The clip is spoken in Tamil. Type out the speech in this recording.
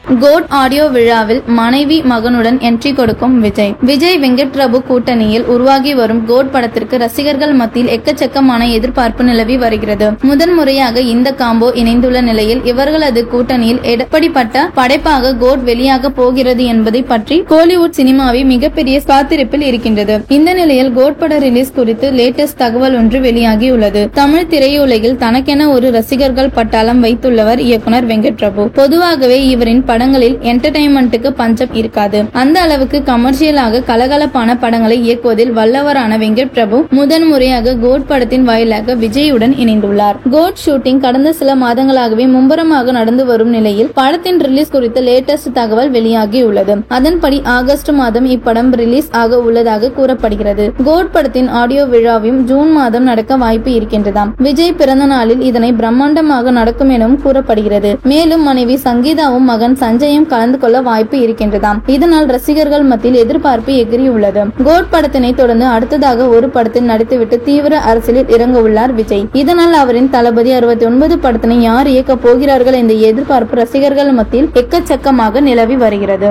கோட் ஆடியோ விழாவில் மனைவி மகனுடன் என்ட்ரி கொடுக்கும் விஜய் வெங்கட் பிரபு கூட்டணியில் உருவாகி வரும் கோட் படத்திற்கு ரசிகர்கள் மத்தியில் எக்கச்சக்கமான எதிர்பார்ப்பு நிலவி வருகிறது. முதன்முறையாக இந்த காம்போ இணைந்துள்ள நிலையில் இவர்களது கூட்டணியில் எப்படிப்பட்ட படைப்பாக கோட் வெளியாக போகிறது என்பதை பற்றி கோலிவுட் சினிமாவை மிகப்பெரிய காத்திருப்பில் இருக்கின்றது. இந்த நிலையில் கோட் பட ரிலீஸ் குறித்து லேட்டஸ்ட் தகவல் ஒன்று வெளியாகியுள்ளது. தமிழ் திரையுலகில் தனக்கென ஒரு ரசிகர்கள் பட்டாளம் வைத்துள்ளவர் இயக்குனர் வெங்கட் பிரபு. பொதுவாகவே இவரின் படங்களில் என்டர்டைன்மெண்ட்டுக்கு பஞ்சம் இருக்காது. அந்த அளவுக்கு கமர்ஷியலாக கலகலப்பான படங்களை இயக்குவதில் வல்லவரான வெங்கட் பிரபு முதன்முறையாக கோட் படத்தின் வாயிலாக விஜயுடன் இணைந்துள்ளார். கோட் ஷூட்டிங் கடந்த சில மாதங்களாகவே மும்பரமாக நடந்து வரும் நிலையில் படத்தின் ரிலீஸ் குறித்த லேட்டஸ்ட் தகவல் வெளியாகியுள்ளது. அதன்படி ஆகஸ்ட் மாதம் இப்படம் ரிலீஸ் ஆக உள்ளதாக கூறப்படுகிறது. கோட் படத்தின் ஆடியோ விழாவும் ஜூன் மாதம் நடக்க வாய்ப்பு இருக்கின்றதாம். விஜய் பிறந்த நாளில் இதனை பிரம்மாண்டமாக நடக்கும் எனவும் கூறப்படுகிறது. மேலும் மனைவி சங்கீதாவும் மகன் சஞ்சயும் கலந்து கொள்ள வாய்ப்பு இருக்கின்றதாம். இதனால் ரசிகர்கள் மத்தியில் எதிர்பார்ப்பு எகிரியுள்ளது. கோட் படத்தினை தொடர்ந்து அடுத்ததாக ஒரு படத்தில் நடித்துவிட்டு தீவிர அரசியலில் இறங்க உள்ளார் விஜய். இதனால் அவரின் தளபதி 69 படத்தினை யார் இயக்க போகிறார்கள் என்ற எதிர்பார்ப்பு ரசிகர்கள் மத்தியில் எக்கச்சக்கமாக நிலவி வருகிறது.